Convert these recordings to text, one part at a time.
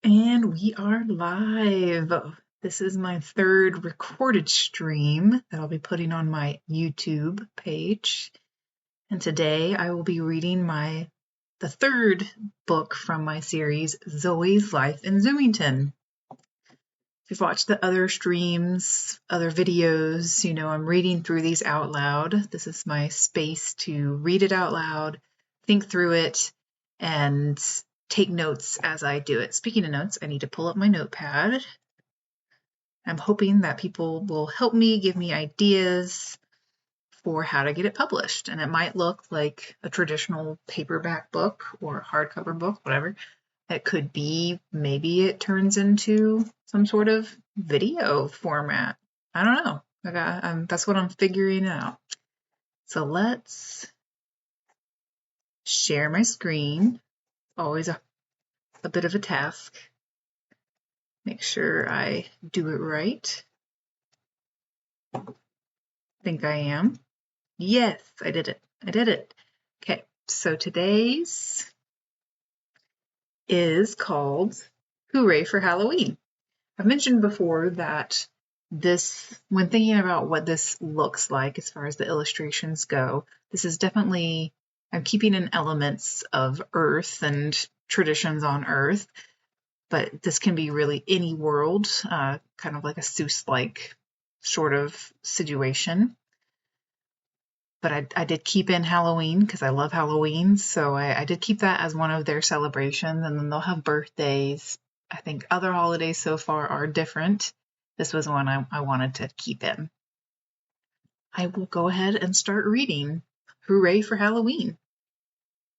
And we are live. This is my third recorded stream that I'll be putting on my YouTube page. And today I will be reading the third book from my series, Zoe's Life in Zoomington. If you've watched the other streams, other videos, you know I'm reading through these out loud. This is my space to read it out loud, think through it, and take notes as I do it. Speaking of notes, I need to pull up my notepad. I'm hoping that people will help me, give me ideas for how to get it published. And it might look like a traditional paperback book or hardcover book, whatever. It could be, maybe it turns into some sort of video format. I don't know. That's what I'm figuring out. So let's share my screen. Always a bit of a task. Make sure I do it right. I think I am. Yes, I did it. Okay, so today's is called Hooray for Halloween. I've mentioned before that when thinking about what this looks like as far as the illustrations go, this is definitely, I'm keeping in elements of Earth and traditions on Earth, but this can be really any world, kind of like a Seuss-like sort of situation. But I did keep in Halloween because I love Halloween, so I did keep that as one of their celebrations, and then they'll have birthdays. I think other holidays so far are different. This was one I wanted to keep in. I will go ahead and start reading. Hooray for Halloween!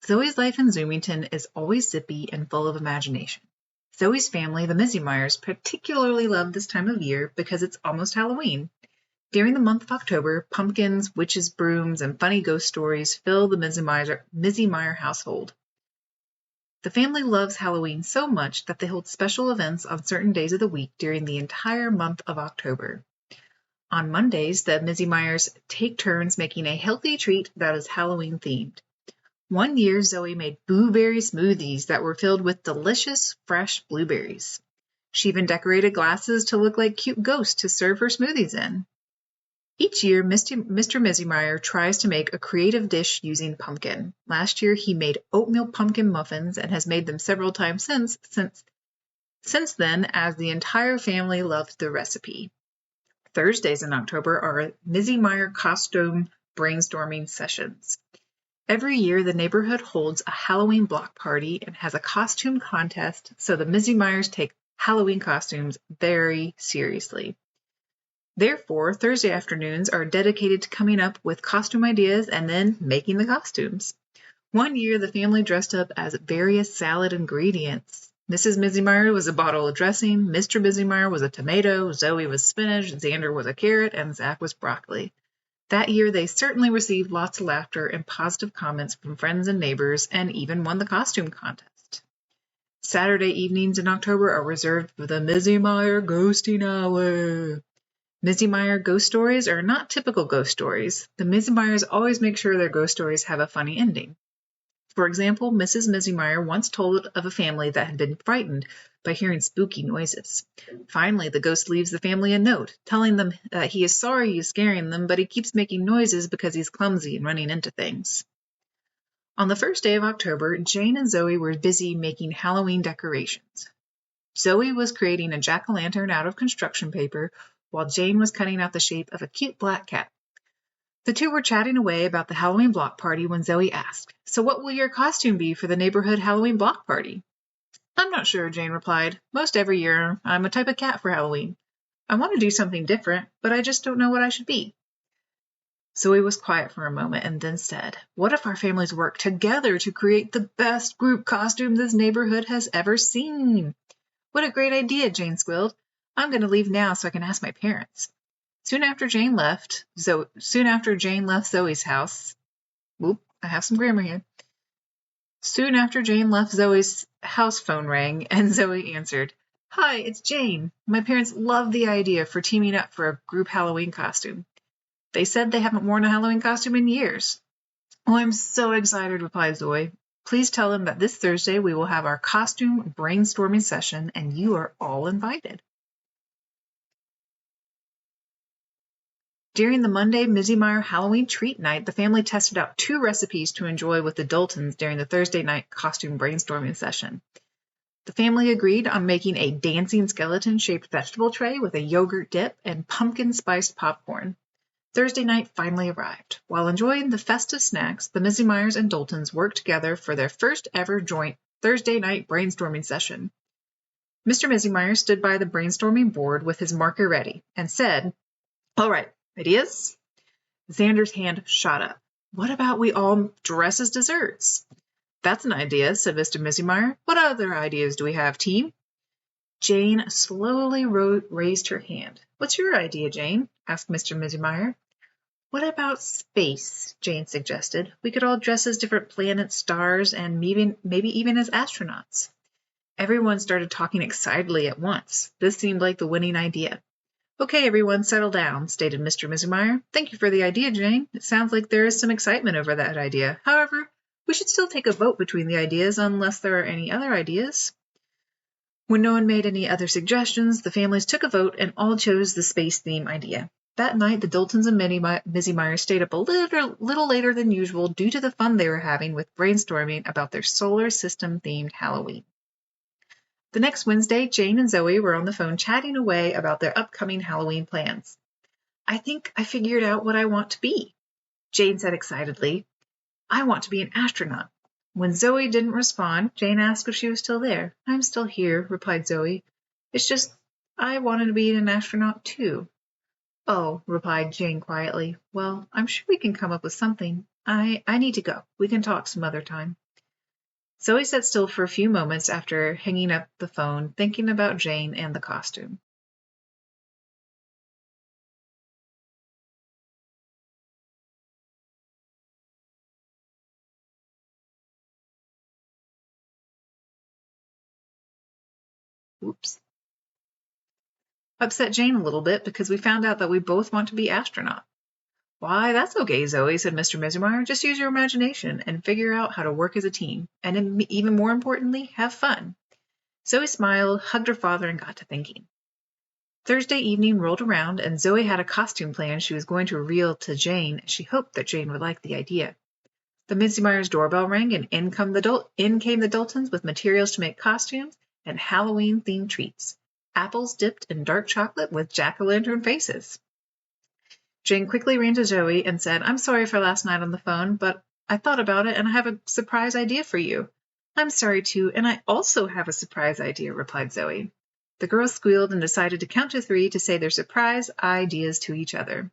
Zoe's life in Zoomington is always zippy and full of imagination. Zoe's family, the Mizzy-Meyers, particularly love this time of year because it's almost Halloween. During the month of October, pumpkins, witches' brooms, and funny ghost stories fill the Mizzy-Meyer household. The family loves Halloween so much that they hold special events on certain days of the week during the entire month of October. On Mondays, the Mizzy-Meyers take turns making a healthy treat that is Halloween-themed. One year, Zoe made blueberry smoothies that were filled with delicious, fresh blueberries. She even decorated glasses to look like cute ghosts to serve her smoothies in. Each year, Mr. Mizzy-Meyer tries to make a creative dish using pumpkin. Last year, he made oatmeal pumpkin muffins and has made them several times since then, as the entire family loved the recipe. Thursdays in October are Mizzy-Meyer costume brainstorming sessions. Every year, the neighborhood holds a Halloween block party and has a costume contest, so the Mizzy-Meyers take Halloween costumes very seriously. Therefore, Thursday afternoons are dedicated to coming up with costume ideas and then making the costumes. One year, the family dressed up as various salad ingredients. Mrs. Mizzy-Meyer was a bottle of dressing, Mr. Mizzy-Meyer was a tomato, Zoe was spinach, Xander was a carrot, and Zach was broccoli. That year, they certainly received lots of laughter and positive comments from friends and neighbors, and even won the costume contest. Saturday evenings in October are reserved for the Mizzy-Meyer Ghosting Hour. Mizzy-Meyer ghost stories are not typical ghost stories. The Mizzy-Meyers always make sure their ghost stories have a funny ending. For example, Mrs. Mizzy-Meyer once told of a family that had been frightened by hearing spooky noises. Finally, the ghost leaves the family a note, telling them that he is sorry he's scaring them, but he keeps making noises because he's clumsy and running into things. On the first day of October, Jane and Zoe were busy making Halloween decorations. Zoe was creating a jack-o'-lantern out of construction paper, while Jane was cutting out the shape of a cute black cat. The two were chatting away about the Halloween block party when Zoe asked, "So what will your costume be for the neighborhood Halloween block party?" "I'm not sure," Jane replied. "Most every year, I'm a type of cat for Halloween. I want to do something different, but I just don't know what I should be." Zoe was quiet for a moment and then said, "What if our families work together to create the best group costume this neighborhood has ever seen?" "What a great idea," Jane squealed. "I'm going to leave now so I can ask my parents." Soon after Jane left Zoe's house, I have some grammar here. Soon after Jane left, Zoe's house phone rang, and Zoe answered. "Hi, it's Jane. My parents love the idea for teaming up for a group Halloween costume. They said they haven't worn a Halloween costume in years." "Oh, I'm so excited," replied Zoe. Please tell them that this Thursday we will have our costume brainstorming session and you are all invited. During the Monday Mizzy Meyer Halloween treat night, the family tested out 2 recipes to enjoy with the Daltons during the Thursday night costume brainstorming session. The family agreed on making a dancing skeleton-shaped vegetable tray with a yogurt dip and pumpkin-spiced popcorn. Thursday night finally arrived. While enjoying the festive snacks, the Mizzy Meyers and Daltons worked together for their first ever joint Thursday night brainstorming session. Mr. Mizzy Meyer stood by the brainstorming board with his marker ready and said, "All right, ideas?" Xander's hand shot up. "What about we all dress as desserts?" "That's an idea," said Mr. Mizzy Meyer. "What other ideas do we have, team?" Jane slowly raised her hand. "What's your idea, Jane?" asked Mr. Mizzy Meyer. "What about space?" Jane suggested. "We could all dress as different planets, stars, and maybe even as astronauts." Everyone started talking excitedly at once. This seemed like the winning idea. "Okay, everyone, settle down," stated Mr. Mizzy Meyer. "Thank you for the idea, Jane. It sounds like there is some excitement over that idea. However, we should still take a vote between the ideas unless there are any other ideas." When no one made any other suggestions, the families took a vote and all chose the space theme idea. That night, the Daltons and Mizzy Meyer stayed up a little later than usual due to the fun they were having with brainstorming about their solar system-themed Halloween. The next Wednesday, Jane and Zoe were on the phone chatting away about their upcoming Halloween plans. "I think I figured out what I want to be," Jane said excitedly. "I want to be an astronaut." When Zoe didn't respond, Jane asked if she was still there. "I'm still here," replied Zoe. "It's just I wanted to be an astronaut too." "Oh," replied Jane quietly. "Well, I'm sure we can come up with something. I need to go. We can talk some other time." Zoe sat still for a few moments after hanging up the phone, thinking about Jane and the costume. Oops. Upset Jane a little bit because we found out that we both want to be astronauts. "Why, that's okay, Zoe," said Mr. Mizzy "Just use your imagination and figure out how to work as a team. And even more importantly, have fun." Zoe smiled, hugged her father, and got to thinking. Thursday evening rolled around, and Zoe had a costume plan she was going to reveal to Jane. She hoped that Jane would like the idea. The Mizzy Meyers' doorbell rang, and in came the Daltons with materials to make costumes and Halloween-themed treats. Apples dipped in dark chocolate with jack-o'-lantern faces. Jane quickly ran to Zoe and said, "I'm sorry for last night on the phone, but I thought about it and I have a surprise idea for you." "I'm sorry too, and I also have a surprise idea," replied Zoe. The girls squealed and decided to count to 3 to say their surprise ideas to each other.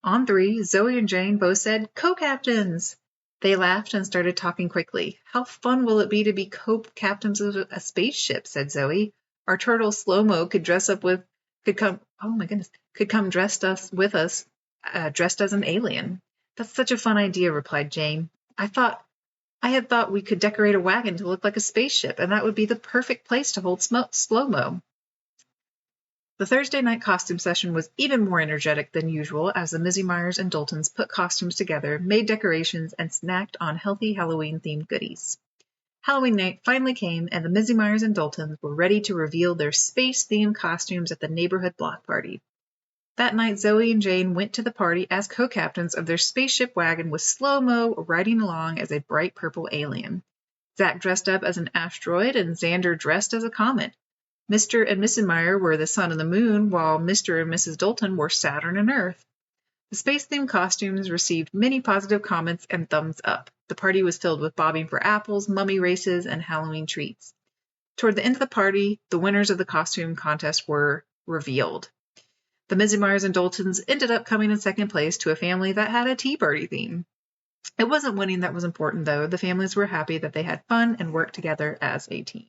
On 3, Zoe and Jane both said, "Co-captains!" They laughed and started talking quickly. "How fun will it be to be co-captains of a spaceship?" said Zoe. "Our turtle Slow-Mo could come dressed as an alien." "That's such a fun idea," replied Jane. I had thought we could decorate a wagon to look like a spaceship, and that would be the perfect place to hold Slow-Mo." The Thursday night costume session was even more energetic than usual as the Mizzy Meyers and Daltons put costumes together, made decorations, and snacked on healthy Halloween-themed goodies. Halloween night finally came, and the Mizzy Meyers and Daltons were ready to reveal their space-themed costumes at the neighborhood block party. That night, Zoe and Jane went to the party as co-captains of their spaceship wagon with Slow-Mo riding along as a bright purple alien. Zach dressed up as an asteroid and Xander dressed as a comet. Mr. and Mrs. Meyer were the sun and the moon, while Mr. and Mrs. Dalton were Saturn and Earth. The space-themed costumes received many positive comments and thumbs up. The party was filled with bobbing for apples, mummy races, and Halloween treats. Toward the end of the party, the winners of the costume contest were revealed. The Mizzy Meyers and Daltons ended up coming in second place to a family that had a tea party theme. It wasn't winning that was important, though. The families were happy that they had fun and worked together as a team.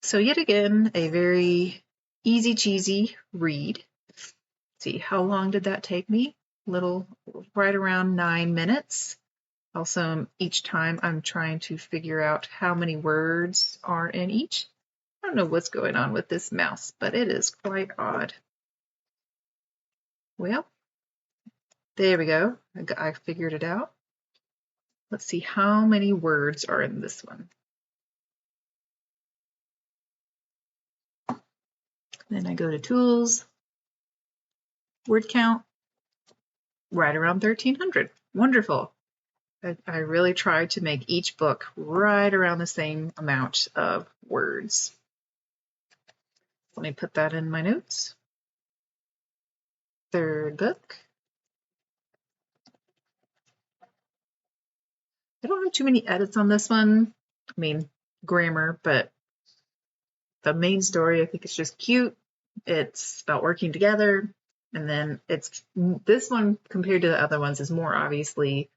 So yet again, a very easy cheesy read. Let's see, how long did that take me? Right around 9 minutes. Also, each time I'm trying to figure out how many words are in each. I don't know what's going on with this mouse, but it is quite odd. Well, there we go. I figured it out. Let's see how many words are in this one. Then I go to Tools, Word Count, right around 1,300. Wonderful. I really tried to make each book right around the same amount of words. Let me put that in my notes. Third book. I don't have too many edits on this one. I mean, grammar, but the main story, I think it's just cute. It's about working together. And then this one compared to the other ones is more obviously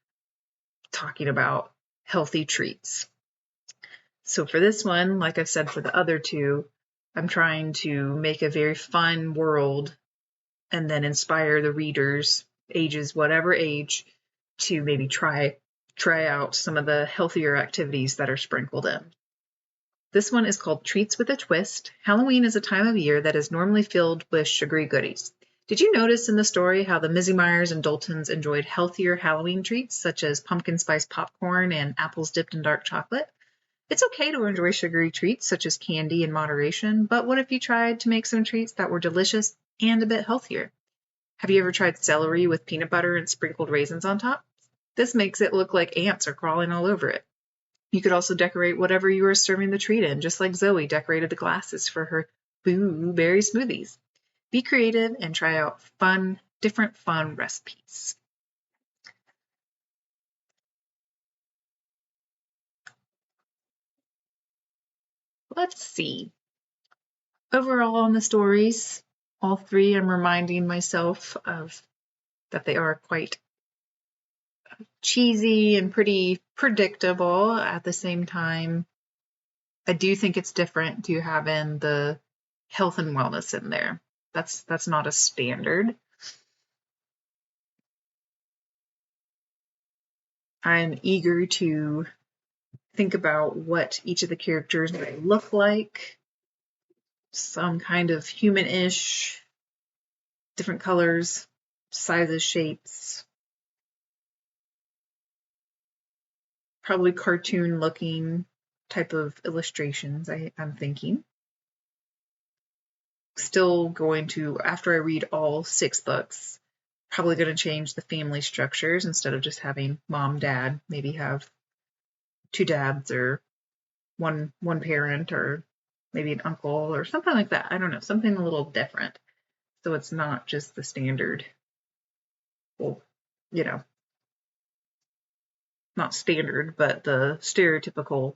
talking about healthy treats. So for this one, like I've said for the other two, I'm trying to make a very fun world and then inspire the readers, ages whatever age, to maybe try out some of the healthier activities that are sprinkled in. This one is called Treats with a Twist. Halloween is a time of year that is normally filled with sugary goodies. Did you notice in the story how the Mizzy-Meyers and Daltons enjoyed healthier Halloween treats, such as pumpkin spice popcorn and apples dipped in dark chocolate? It's okay to enjoy sugary treats, such as candy, in moderation, but what if you tried to make some treats that were delicious and a bit healthier? Have you ever tried celery with peanut butter and sprinkled raisins on top? This makes it look like ants are crawling all over it. You could also decorate whatever you are serving the treat in, just like Zoe decorated the glasses for her blueberry smoothies. Be creative and try out different fun recipes. Let's see. Overall on the stories, all three, I'm reminding myself of that they are quite cheesy and pretty predictable. At the same time, I do think it's different to have in the health and wellness in there. That's not a standard. I'm eager to think about what each of the characters might look like. Some kind of human-ish, different colors, sizes, shapes. Probably cartoon-looking type of illustrations, I'm thinking. Still going to, after I read all 6 books, probably going to change the family structures. Instead of just having mom, dad, maybe have 2 dads or one parent, or maybe an uncle or something like that. I don't know, something a little different. So it's not just the standard, well, not standard, but the stereotypical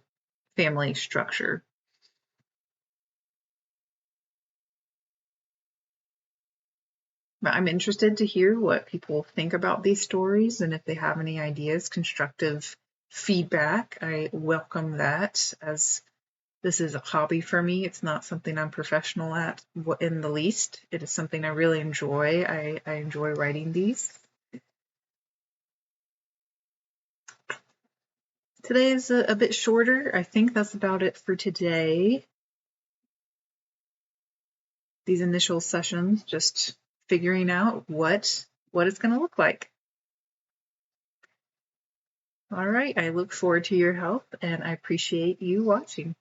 family structure. But I'm interested to hear what people think about these stories, and if they have any ideas, constructive feedback. I welcome that, as this is a hobby for me. It's not something I'm professional at in the least. It is something I really enjoy. I enjoy writing these. Today is a bit shorter. I think that's about it for today. These initial sessions, just figuring out what it's going to look like. All right, I look forward to your help, and I appreciate you watching.